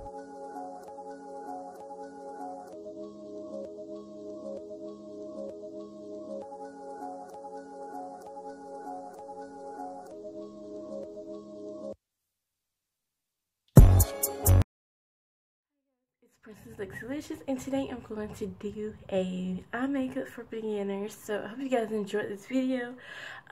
PrincessLexiseLicious, and today I'm going to do a eye makeup for beginners. So I hope you guys enjoyed this video.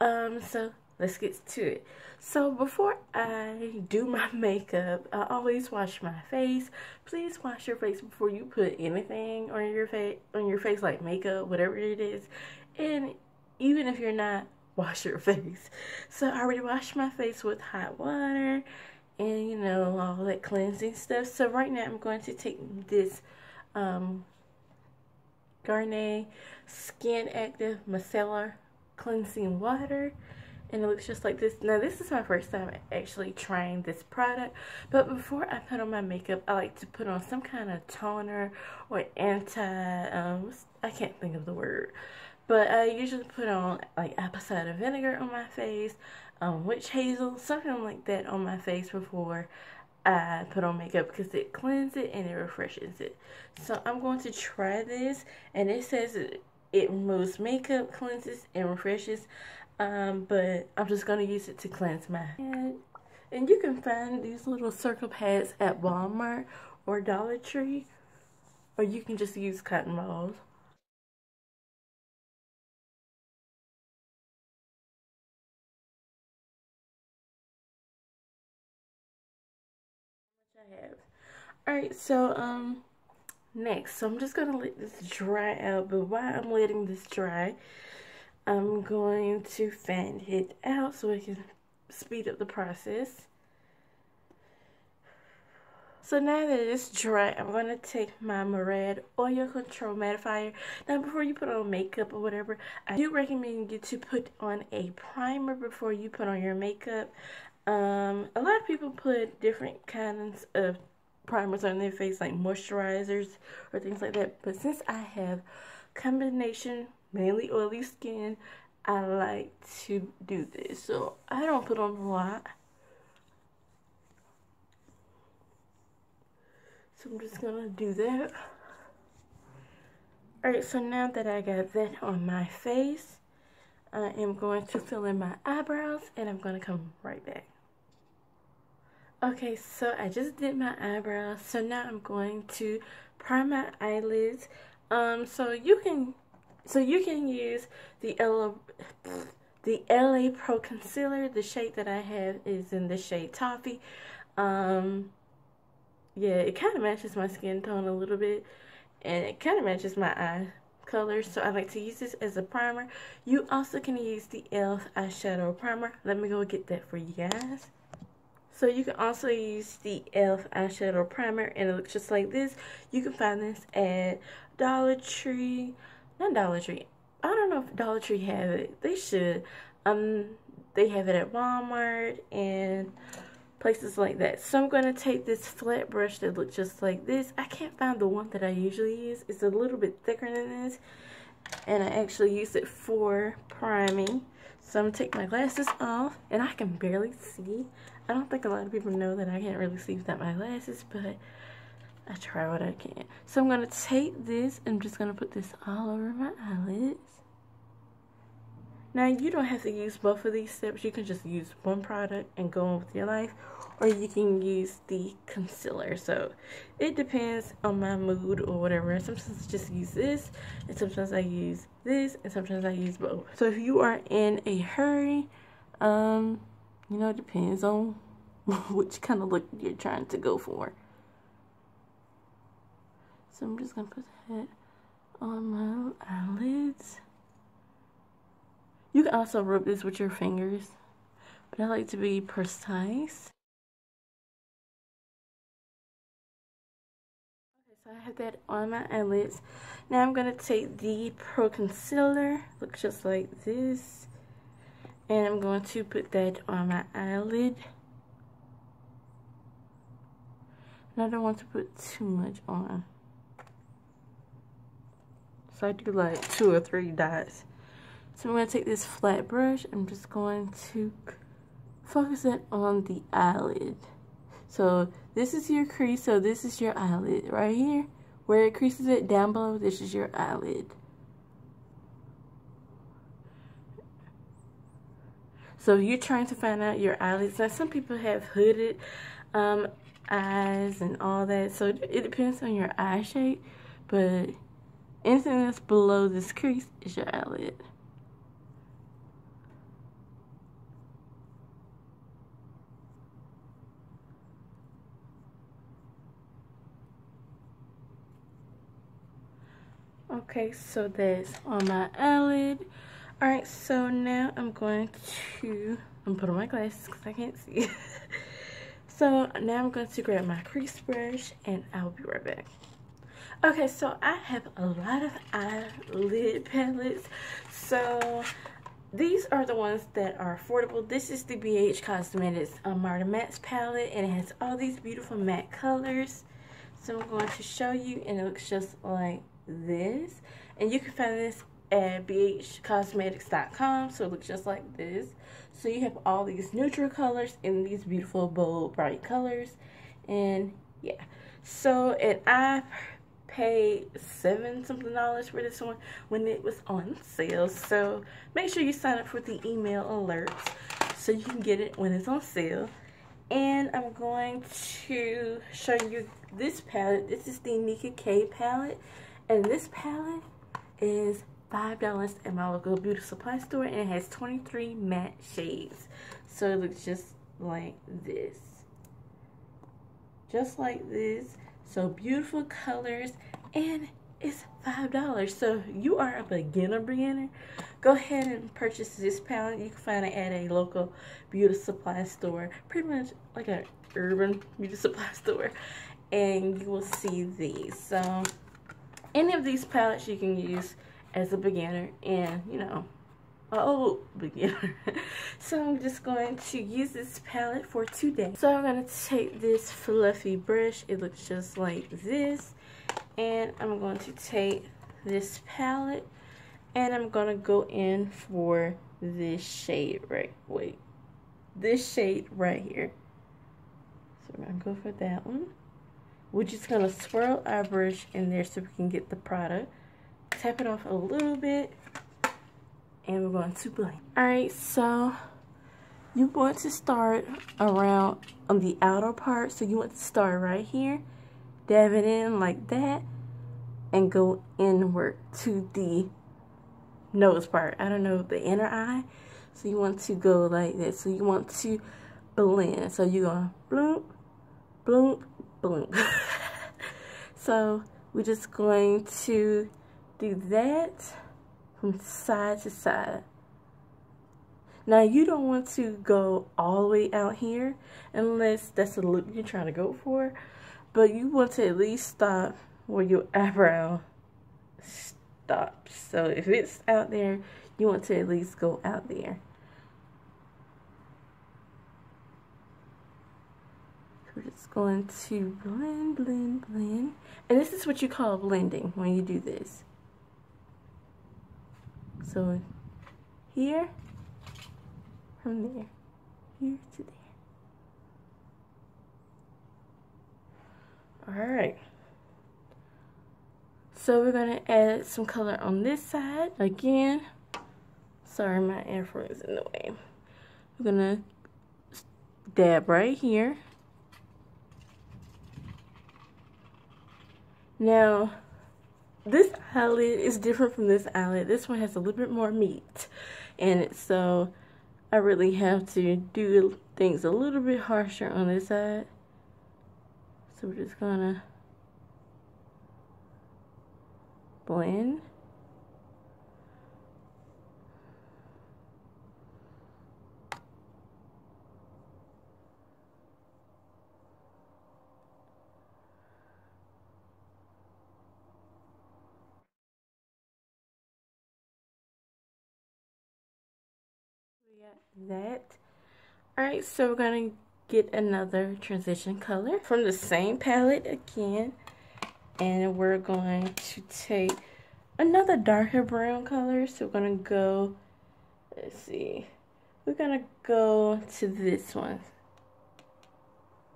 So let's get to it. So before I do my makeup, I always wash my face. Please wash your face before you put anything on your face like makeup, whatever it is. And even if you're not, wash your face. So I already washed my face with hot water and you know, all that cleansing stuff. So right now I'm going to take this Garnier Skin Active Micellar Cleansing Water, and it looks just like this. Now this is my first time actually trying this product, but before I put on my makeup, I like to put on some kind of toner or I can't think of the word, but I usually put on like apple cider vinegar on my face, witch hazel, something like that on my face before I put on makeup, because it cleanses it and it refreshes it. So I'm going to try this, and it says it removes makeup, cleanses, and refreshes, but I'm just going to use it to cleanse my head. And you can find these little circle pads at Walmart or Dollar Tree, or you can just use cotton balls. I have. Alright, so next, so I'm just gonna let this dry out, but while I'm letting this dry, I'm going to fan it out so it can speed up the process. So now that it's dry, I'm going to take my Murad Oil Control Mattifier. Now before you put on makeup or whatever, I do recommend you to put on a primer before you put on your makeup. A lot of people put different kinds of primers on their face, like moisturizers or things like that, but since I have combination mainly oily skin, I like to do this, so I don't put on a lot. So I'm just gonna do that. Alright, so now that I got that on my face, I am going to fill in my eyebrows, and I'm gonna come right back. Okay, so I just did my eyebrows, so now I'm going to prime my eyelids. So you can use the LA Pro Concealer. The shade that I have is in the shade Toffee. Yeah, it kind of matches my skin tone a little bit, and it kind of matches my eye color, so I like to use this as a primer. You also can use the e.l.f. Eyeshadow Primer. Let me go get that for you guys. So you can also use the e.l.f. Eyeshadow Primer, and it looks just like this. You can find this at Dollar Tree. Not Dollar Tree. I don't know if Dollar Tree have it. They should. They have it at Walmart and places like that. So I'm going to take this flat brush that looks just like this. I can't find the one that I usually use. It's a little bit thicker than this, and I actually use it for priming. So I'm going to take my glasses off, and I can barely see. I don't think a lot of people know that I can't really see without my glasses, but I try what I can. So I'm going to take this, and I'm just going to put this all over my eyelids. Now, you don't have to use both of these steps. You can just use one product and go on with your life, or you can use the concealer. So it depends on my mood or whatever. Sometimes I just use this, and sometimes I use this, and sometimes I use both. So if you are in a hurry, you know, it depends on which kind of look you're trying to go for. So I'm just going to put that on my eyelids. You can also rub this with your fingers, but I like to be precise. Okay, so I have that on my eyelids. Now I'm going to take the Pro Concealer, looks just like this, and I'm going to put that on my eyelid. And I don't want to put too much on, so I do like 2 or 3 dots. So I'm going to take this flat brush. I'm just going to focus it on the eyelid. So this is your crease, so this is your eyelid right here. Where it creases it down below, this is your eyelid. So you're trying to find out your eyelids. Now some people have hooded eyes and all that, so it depends on your eye shape, but anything that's below this crease is your eyelid. Okay, so that's on my eyelid. Alright, so now I'm going to put on my glasses because I can't see. So now I'm going to grab my crease brush and I'll be right back. Okay, so I have a lot of eyelid palettes. So these are the ones that are affordable. This is the BH Cosmetics Marta Mattes palette, and it has all these beautiful matte colors. So I'm going to show you, and it looks just like this. And you can find this at bhcosmetics.com, so it looks just like this. So you have all these neutral colors and these beautiful bold bright colors, and yeah. So, and I paid $7 something for this one when it was on sale. So make sure you sign up for the email alerts so you can get it when it's on sale. And I'm going to show you this palette. This is the Nicka K palette, and this palette is $5 at my local beauty supply store, and it has 23 matte shades. So it looks just like this. Just like this. So beautiful colors, and it's $5. So you are a beginner, go ahead and purchase this palette. You can find it at a local beauty supply store, pretty much like an urban beauty supply store, and you will see these. So any of these palettes you can use as a beginner, and you know, an old beginner. So I'm just going to use this palette for today. So I'm going to take this fluffy brush, it looks just like this, and I'm going to take this palette and I'm going to go in for this shade this shade right here. So we're going to go for that one. We're just going to swirl our brush in there so we can get the product. Tap it off a little bit, and we're going to blend. Alright, so you want to start around on the outer part. So you want to start right here, dab it in like that, and go inward to the nose part. I don't know, the inner eye. So you want to go like that. So you want to blend. So you're going bloop, bloop, bloop. So we're just going to do that from side to side. Now you don't want to go all the way out here unless that's the look you're trying to go for, but you want to at least stop where your eyebrow stops. So if it's out there, you want to at least go out there. We're just going to blend, blend, blend. And this is what you call blending when you do this. So here, from there, here to there. Alright. So we're going to add some color on this side. Again, sorry my afro is in the way. We're going to dab right here. Now, this eyelid is different from this eyelid. This one has a little bit more meat in it, so I really have to do things a little bit harsher on this side. So we're just gonna blend. That. Alright, so we're going to get another transition color from the same palette again, and we're going to take another darker brown color. So we're going to go, let's see, we're going to go to this one.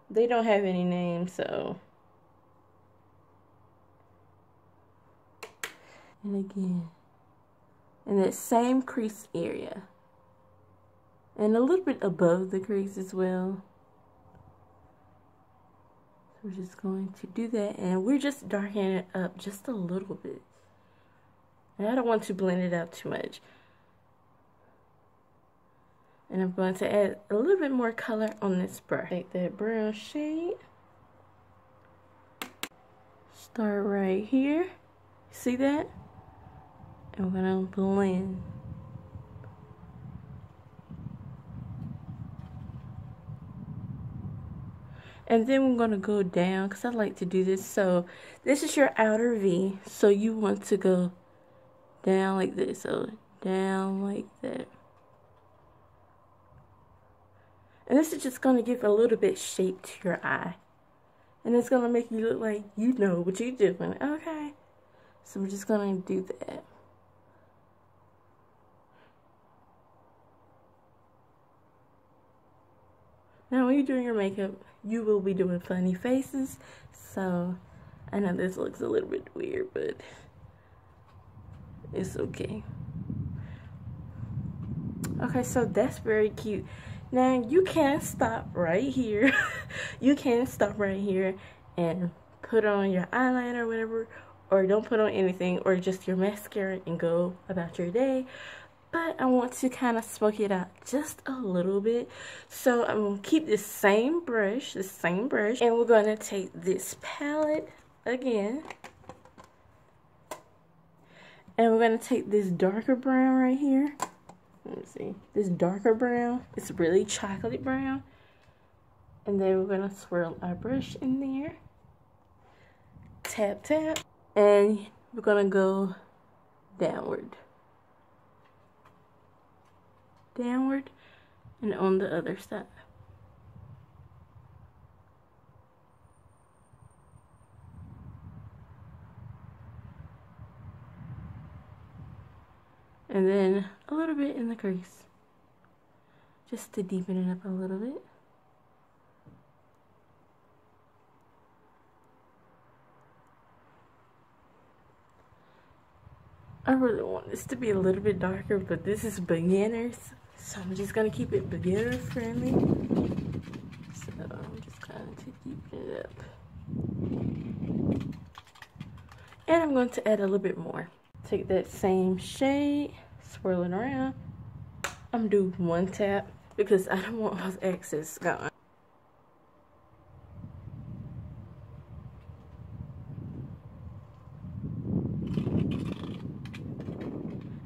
They don't have any names, so. And again, in that same crease area. And a little bit above the crease as well. So we're just going to do that, and we're just darkening it up just a little bit. And I don't want to blend it out too much. And I'm going to add a little bit more color on this brush. Take that brown shade. Start right here. See that? And we're going to blend. And then we're going to go down, because I like to do this. So this is your outer V. So you want to go down like this. So down like that. And this is just going to give a little bit shape to your eye. And it's going to make you look like you know what you're doing. Okay. So we're just going to do that. Now when you're doing your makeup, you will be doing funny faces. So I know this looks a little bit weird, but it's okay. Okay, so that's very cute. Now you can stop right here. You can stop right here and put on your eyeliner or whatever, or don't put on anything, or just your mascara and go about your day. But I want to kind of smoke it out just a little bit. So I'm going to keep this same brush, and we're going to take this palette again. And we're going to take this darker brown right here. Let me see. This darker brown. It's really chocolate brown. And then we're going to swirl our brush in there. Tap, tap. And we're going to go downward. Downward. And on the other side. And then a little bit in the crease. Just to deepen it up a little bit. I really want this to be a little bit darker, but this is beginners. So I'm just going to keep it beginner friendly. So I'm just going to deepen it up. And I'm going to add a little bit more. Take that same shade, swirl it around. I'm going to do one tap because I don't want all the excess gone.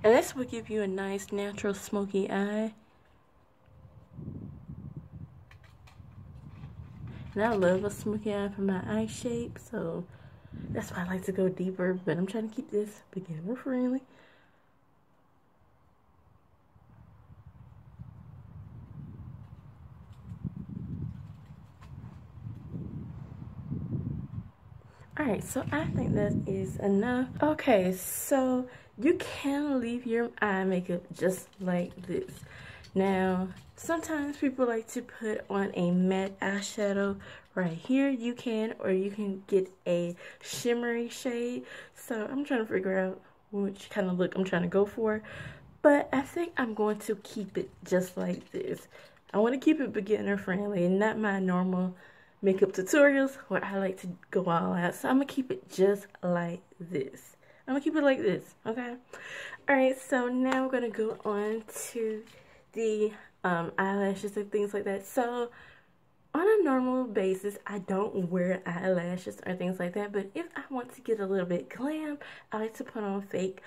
And this will give you a nice natural smoky eye. And I love a smoky eye for my eye shape, so that's why I like to go deeper, but I'm trying to keep this beginner friendly. Alright, so I think that is enough. Okay, so you can leave your eye makeup just like this. Now, sometimes people like to put on a matte eyeshadow right here. You can, or you can get a shimmery shade. So I'm trying to figure out which kind of look I'm trying to go for. But I think I'm going to keep it just like this. I want to keep it beginner friendly and not my normal makeup tutorials where I like to go all out. So I'm going to keep it just like this. I'm going to keep it like this, okay? Alright, so now we're going to go on to the eyelashes and things like that. So on a normal basis, I don't wear eyelashes or things like that. But if I want to get a little bit glam, I like to put on fake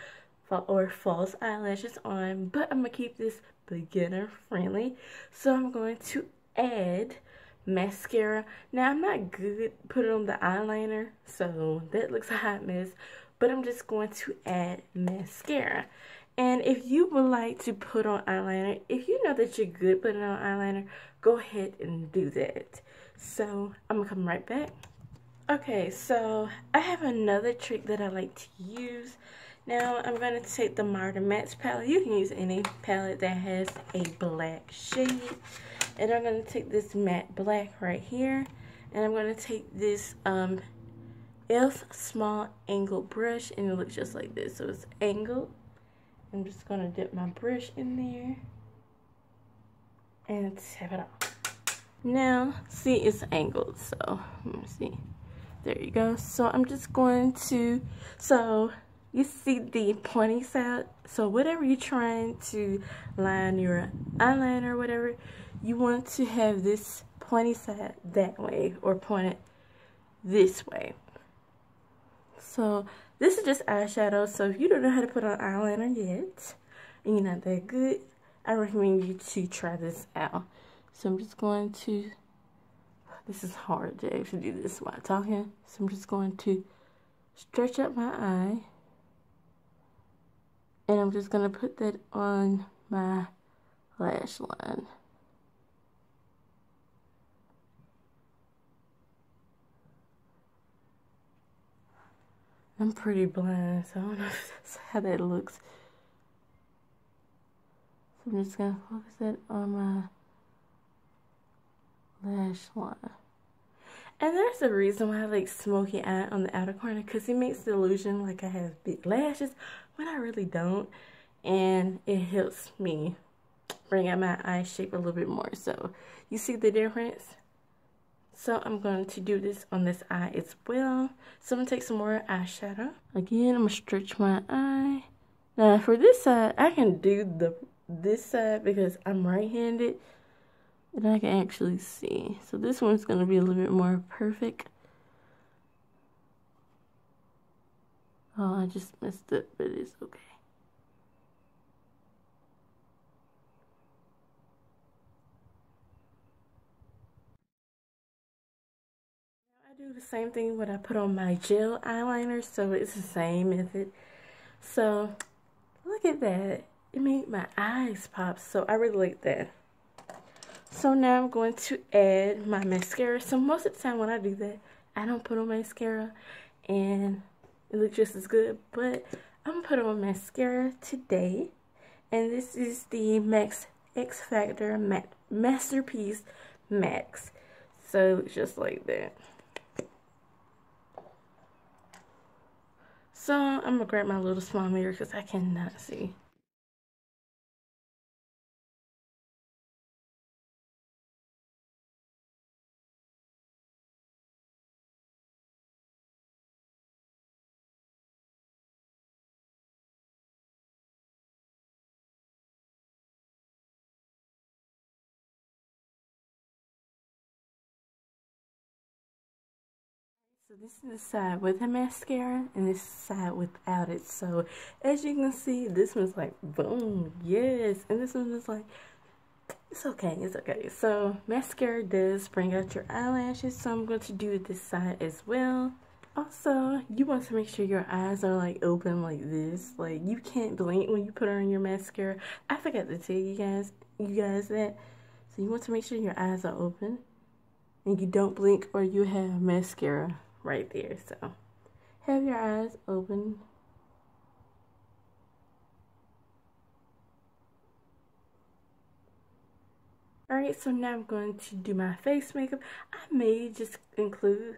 or false eyelashes on. But I'm going to keep this beginner friendly. So I'm going to add mascara. Now I'm not good put it on the eyeliner, so that looks a hot mess, but I'm just going to add mascara. And if you would like to put on eyeliner, if you know that you're good putting on eyeliner, go ahead and do that. So I'm gonna come right back. Okay, so I have another trick that I like to use. Now I'm going to take the Modern Mattes palette. You can use any palette that has a black shade. And I'm going to take this matte black right here. And I'm going to take this e.l.f. small angle brush, and it looks just like this. So it's angled. I'm just going to dip my brush in there and tap it off. Now, see, it's angled. So, let me see. There you go. So, I'm just going to, so you see the pointy side. So, whatever you're trying to line your eyeliner or whatever, you want to have this pointy side that way or pointed this way. So this is just eyeshadow. So if you don't know how to put on eyeliner yet and you're not that good, I recommend you to try this out. So I'm just going to, this is hard to actually do this while talking. So I'm just going to stretch up my eye. And I'm just going to put that on my lash line. I'm pretty blind, so I don't know if that's how that looks. So I'm just going to focus that on my lash line. And there's a reason why I like smoky eye on the outer corner, because it makes the illusion like I have big lashes when I really don't. And it helps me bring out my eye shape a little bit more. So you see the difference? So I'm going to do this on this eye as well. So I'm going to take some more eyeshadow. Again, I'm going to stretch my eye. Now for this side, I can do this side because I'm right-handed. And I can actually see. So this one's going to be a little bit more perfect. Oh, I just messed up, but it's okay. I do the same thing when I put on my gel eyeliner, so it's the same method. So, look at that. It made my eyes pop, so I really like that. So now I'm going to add my mascara. So most of the time when I do that, I don't put on mascara, and it looks just as good. But I'm going to put on mascara today, and this is the MAC X Factor Masterpiece Max. So it looks just like that. So I'm going to grab my little small mirror because I cannot see. So this is the side with the mascara, and this side without it. So as you can see, this one's like, boom, yes. And this one is like, it's okay, it's okay. So mascara does bring out your eyelashes, so I'm going to do this side as well. Also, you want to make sure your eyes are like open like this. Like you can't blink when you put on your mascara. I forgot to tell you guys that. So you want to make sure your eyes are open and you don't blink, or you have mascara right there. So have your eyes open. Alright, so now I'm going to do my face makeup. I may just include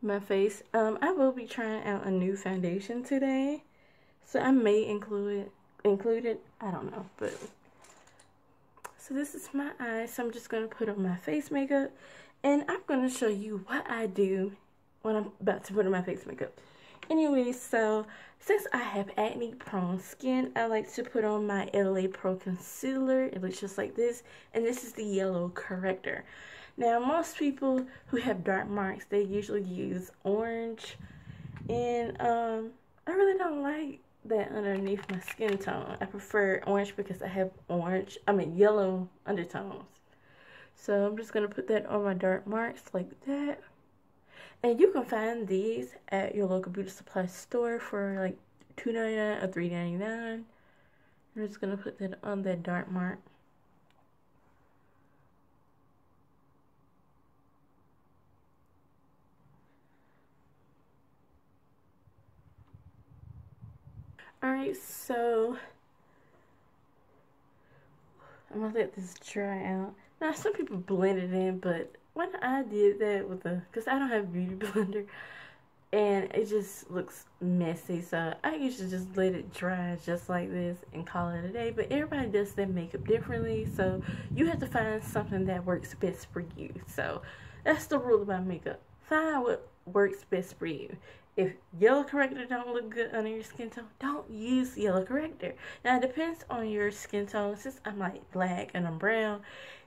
my face. I will be trying out a new foundation today, so I may include it. I don't know, but so this is my eyes. So I'm just going to put on my face makeup, and I'm going to show you what I do when I'm about to put on my face makeup. Anyway, so since I have acne prone skin, I like to put on my LA Pro concealer. It looks just like this, and this is the yellow corrector. Now most people who have dark marks, they usually use orange, and I really don't like that underneath my skin tone. I prefer orange because I have yellow undertones. So I'm just going to put that on my dark marks like that. And you can find these at your local beauty supply store for like $2.99 or $3.99. I'm just going to put that on that dark mark. Alright, so I'm going to let this dry out. Now, some people blend it in, but when I did that with because I don't have a beauty blender, and it just looks messy, so I usually just let it dry just like this and call it a day. But everybody does their makeup differently, so you have to find something that works best for you. So that's the rule about makeup. Find what works best for you. If yellow corrector don't look good under your skin tone, don't use yellow corrector. Now it depends on your skin tone. Since I'm like black and I'm brown,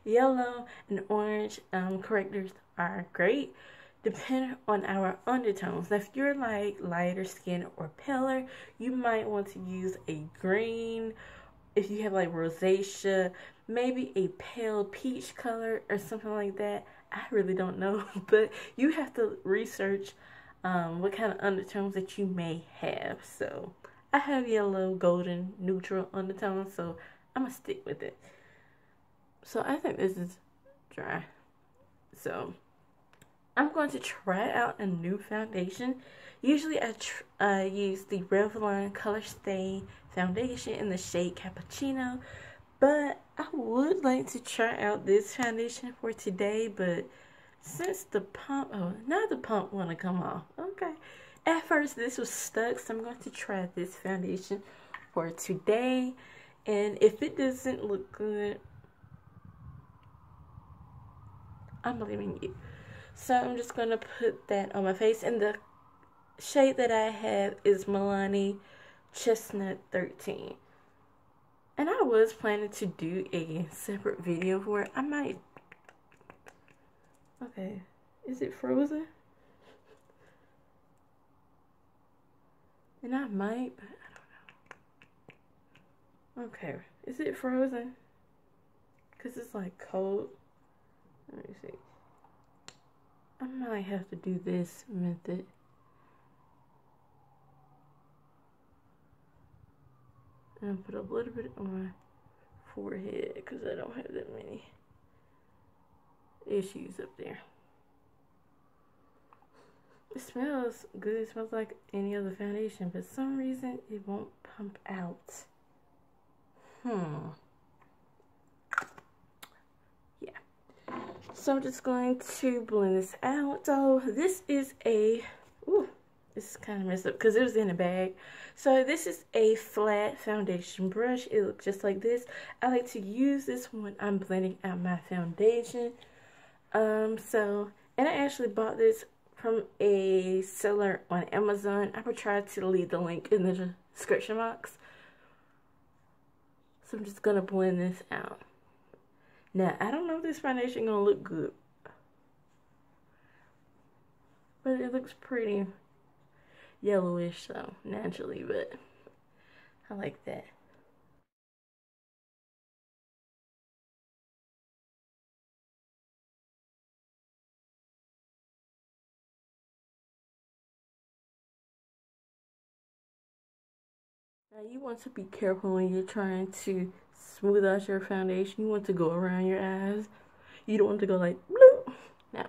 yellow and orange correctors are great depending on our undertones. Now if you're like lighter skin or paler, you might want to use a green. If you have like rosacea, maybe a pale peach color or something like that. I really don't know, but you have to research what kind of undertones that you may have. So I have yellow, golden, neutral undertones, so I'm gonna stick with it. So I think this is dry. So I'm going to try out a new foundation. Usually I use the Revlon Color Stay foundation in the shade Cappuccino, but I would like to try out this foundation for today. But since the pump, now the pump want to come off. Okay. At first this was stuck, so I'm going to try this foundation for today. And if it doesn't look good, I'm believing you. So I'm just going to put that on my face. And the shade that I have is Milani Chestnut 13. And I was planning to do a separate video for it. I might. Okay, is it frozen? And I might, but I don't know. Okay, is it frozen? Because it's like cold. Let me see. I might have to do this method. And put a little bit on my forehead because I don't have that many issues up there. It smells good. It smells like any other foundation, but for some reason it won't pump out. Yeah. So I'm just going to blend this out. So this is a, this is kind of messed up because it was in a bag. So this is a flat foundation brush. It looks just like this. I like to use this when I'm blending out my foundation. And I actually bought this from a seller on Amazon. I will try to leave the link in the description box. So I'm just gonna blend this out. Now I don't know if this foundation gonna look good, but it looks pretty yellowish, so naturally, but I like that. Now you want to be careful when you're trying to smooth out your foundation. You want to go around your eyes. You don't want to go like bloop. No.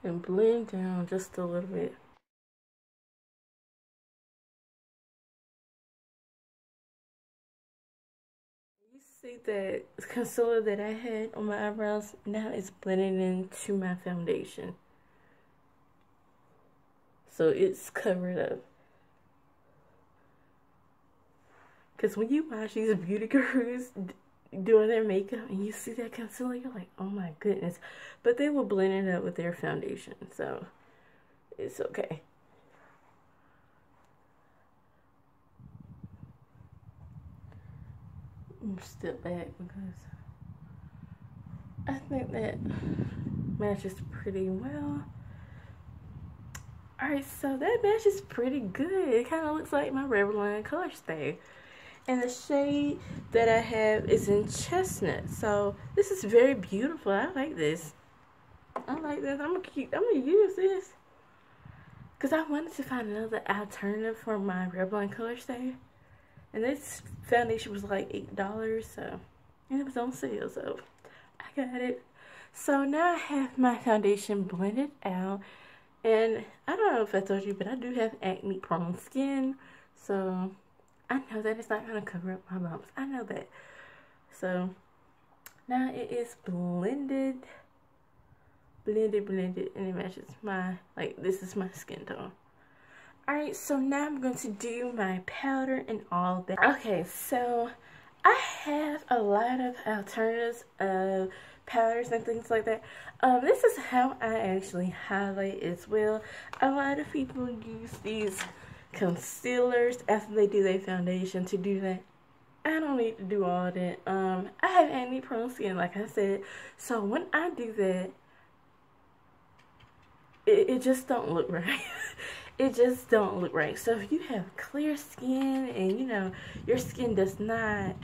And blend down just a little bit. See that concealer that I had on my eyebrows, now it's blending into my foundation. So it's covered up. Because when you watch these beauty gurus doing their makeup and you see that concealer, you're like, oh my goodness. But they will blend it up with their foundation. So it's okay. Step back because I think that matches pretty well. Alright, so that matches pretty good. It kind of looks like my Revlon Color Stay. And the shade that I have is in Chestnut. So this is very beautiful. I like this. I like this. I'm gonna use this because I wanted to find another alternative for my Revlon Color Stay. And this foundation was like $8, so, and it was on sale, so I got it. So now I have my foundation blended out, and I don't know if I told you, but I do have acne prone skin, so I know that it's not going to cover up my bumps. I know that. So now it is blended, and it matches my, like, this is my skin tone. Alright, so now I'm going to do my powder and all that. Okay, so I have a lot of alternatives of powders and things like that. This is how I actually highlight as well. A lot of people use these concealers after they do their foundation to do that. I don't need to do all that. I have acne prone skin, like I said, so when I do that, it just don't look right. It just don't look right. So if you have clear skin and you know your skin does not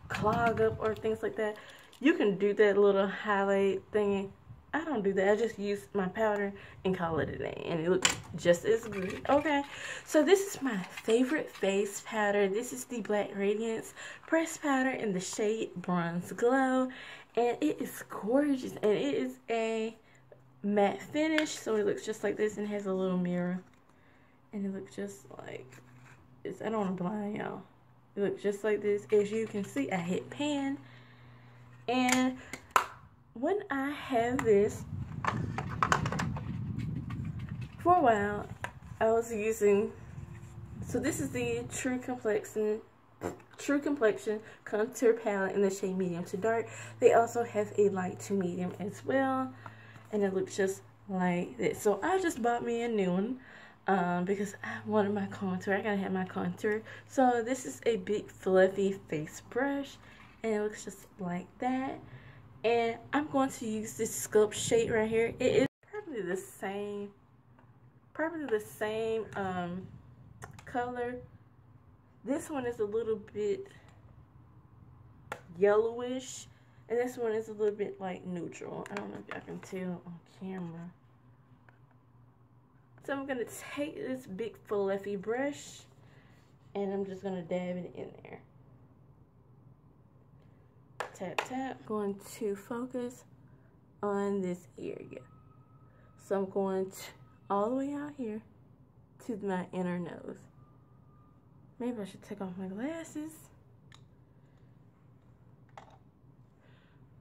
clog up or things like that, you can do that little highlight thing. I don't do that. I just use my powder and call it a day, and it looks just as good. Okay, so this is my favorite face powder. This is the Black Radiance pressed powder in the shade Bronze Glow, and it is gorgeous, and it is a matte finish, so it looks just like this and has a little mirror, and it looks just like this. I don't want to blind y'all. It looks just like this. As you can see, I hit pan, and when I have this, for a while I was using, so this is the True Complexion contour palette in the shade medium to dark. They also have a light to medium as well, and it looks just like this. So I just bought me a new one because I wanted my contour. I gotta have my contour. So this is a big fluffy face brush, and it looks just like that. And I'm going to use this Sculpt shade right here. It is probably the same color. This one is a little bit yellowish, and this one is a little bit like neutral. I don't know if y'all can tell on camera. So I'm gonna take this big fluffy brush, and I'm just gonna dab it in there. Tap, tap. Going to focus on this area. So I'm going to, all the way out here to my inner nose. Maybe I should take off my glasses.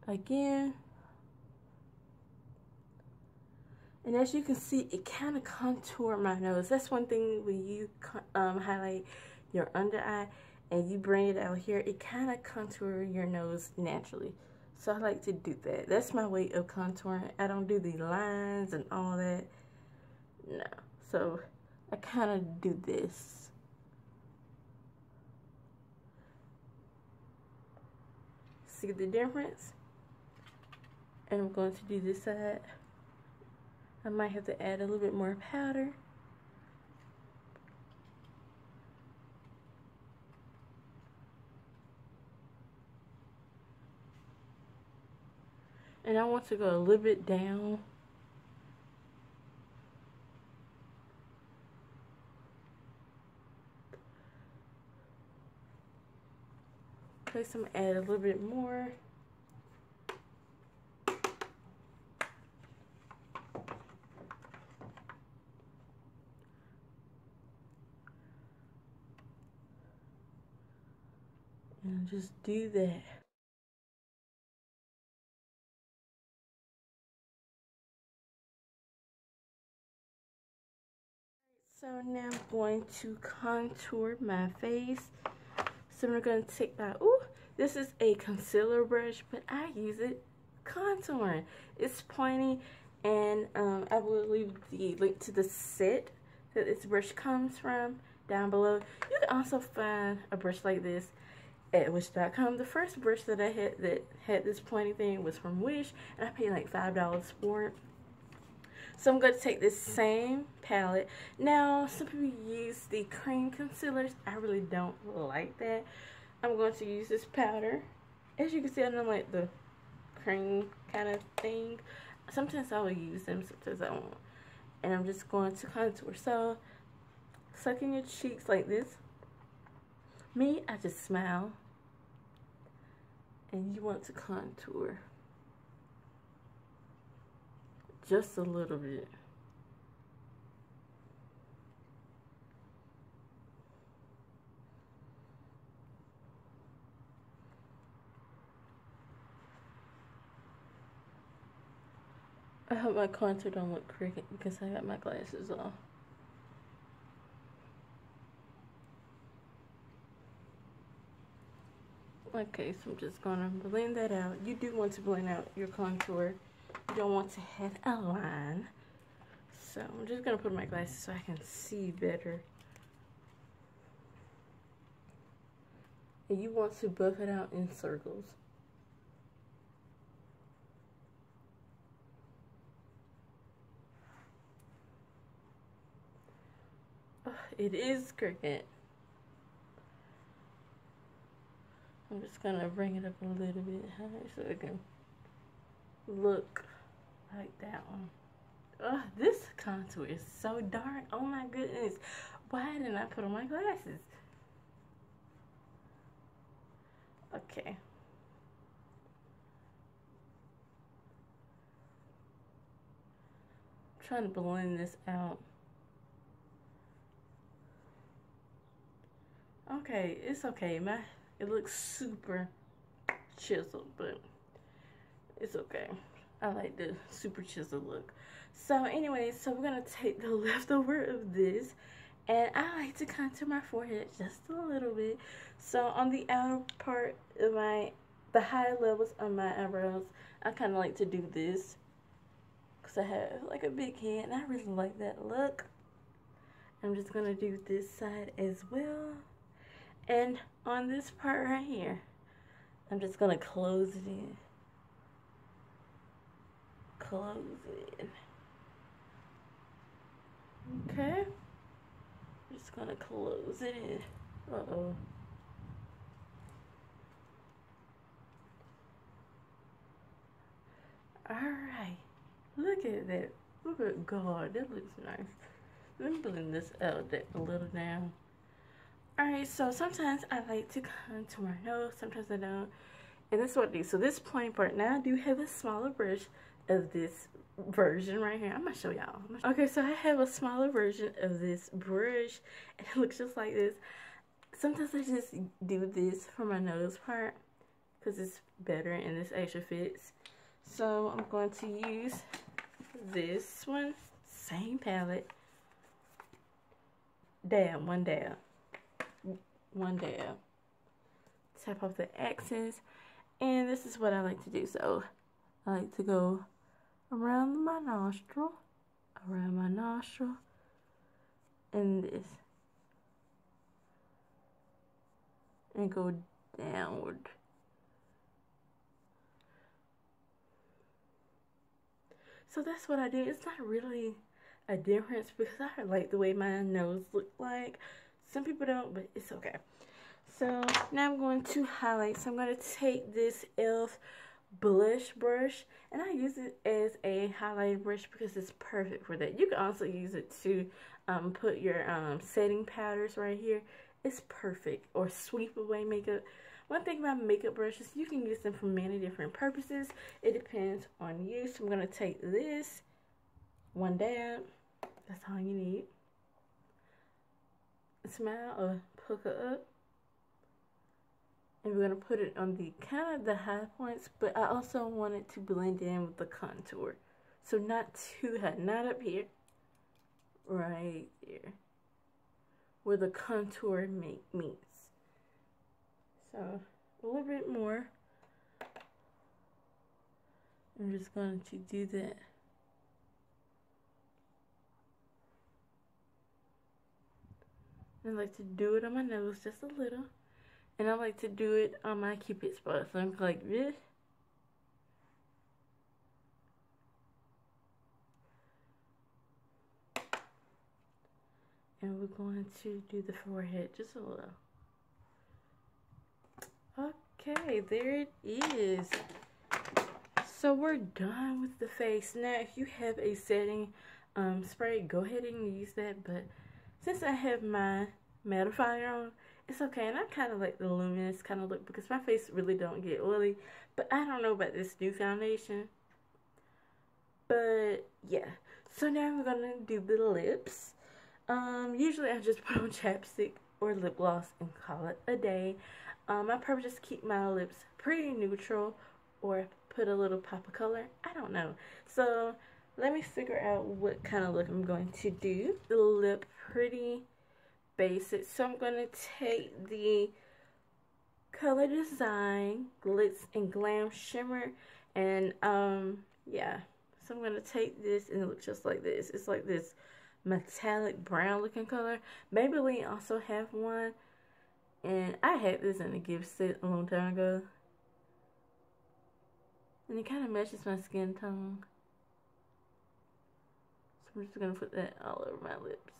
Again. And as you can see, it kind of contoured my nose. That's one thing when you highlight your under eye and you bring it out here, it kind of contour your nose naturally. So I like to do that. That's my way of contouring. I don't do the lines and all that. No. So I kind of do this. See the difference? And I'm going to do this side. I might have to add a little bit more powder. And I want to go a little bit down. Okay, so I'm gonna add a little bit more. And just do that. So now I'm going to contour my face. So I'm going to take my, this is a concealer brush, but I use it contouring. It's pointy, and I will leave the link to the set that this brush comes from down below. You can also find a brush like this at Wish.com. The first brush that I had that had this pointy thing was from Wish, and I paid like $5 for it. So I'm going to take this same palette. Now, some people use the cream concealers. I really don't like that. I'm going to use this powder. As you can see, I don't like the cream kind of thing. Sometimes I will use them, sometimes I won't. And I'm just going to contour. So, suck in your cheeks like this. Me, I just smile. And you want to contour. Just a little bit. I hope my contour don't look crooked because I got my glasses on. Okay, so I'm just gonna blend that out. You do want to blend out your contour. You don't want to have a line. So I'm just gonna put my glasses so I can see better. And you want to buff it out in circles. It is crooked. I'm just gonna bring it up a little bit higher so it can look like that one. Ugh, this contour is so dark. Oh my goodness. Why didn't I put on my glasses? Okay. I'm trying to blend this out. Okay, it's okay. It looks super chiseled, but it's okay. I like the super chiseled look. So anyway, so we're gonna take the leftover of this, and I like to contour my forehead just a little bit. So on the outer part of the high levels of my eyebrows, I kind of like to do this because I have like a big head and I really like that look. I'm just gonna do this side as well. And on this part right here, I'm just gonna close it in. Close it in. Okay. Just gonna close it in. Uh-oh. Alright. Look at that. Look at God. That looks nice. Let me blend this out a little down. Alright, so sometimes I like to contour my nose, sometimes I don't. And this is what I do. So this pointy part, now I do have a smaller brush of this version right here. I'm going to show y'all. Okay, so I have a smaller version of this brush, and it looks just like this. Sometimes I just do this for my nose part, because it's better and this actually fits. So I'm going to use this one, same palette. One dab. One dab. Tap off the excess. And this is what I like to do. So I like to go around my nostril, and this. And go downward. So that's what I do. It's not really a difference because I like the way my nose looks like. Some people don't, but it's okay. So now I'm going to highlight. So I'm going to take this e.l.f. blush brush, and I use it as a highlight brush because it's perfect for that. You can also use it to put your setting powders right here. It's perfect. Or sweep away makeup. One thing about makeup brushes, you can use them for many different purposes. It depends on you. So I'm going to take this, one dab. That's all you need. Smile or pucker up. And we're going to put it on the kind of the high points, but I also want it to blend in with the contour. So not too high, not up here. Right there. Where the contour meets. So a little bit more. I'm just going to do that. I like to do it on my nose just a little. And I like to do it on my Cupid spot. So I'm like this. And we're going to do the forehead just a little. Okay, there it is. So we're done with the face. Now, if you have a setting spray, go ahead and use that. But since I have my mattifier on, it's okay. And I kind of like the luminous kind of look because my face really don't get oily. But I don't know about this new foundation. But yeah. So now we're going to do the lips. Usually I just put on chapstick or lip gloss and call it a day. I probably just keep my lips pretty neutral or put a little pop of color. I don't know. So let me figure out what kind of look I'm going to do. The lip, pretty basic. So I'm going to take the Color Design Glitz and Glam Shimmer, and yeah. So I'm going to take this, and it looks just like this. It's like this metallic brown looking color. Maybelline also have one, and I had this in a gift set a long time ago, and it kind of matches my skin tone. So I'm just going to put that all over my lips.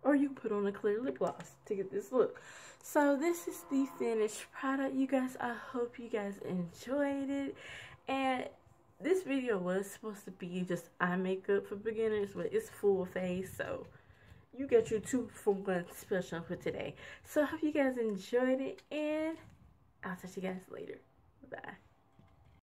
Or you can put on a clear lip gloss to get this look. So this is the finished product, you guys. I hope you guys enjoyed it. And this video was supposed to be just eye makeup for beginners, but it's full face, so you get your 2-for-1 special for today. So I hope you guys enjoyed it, and I'll touch you guys later. Bye.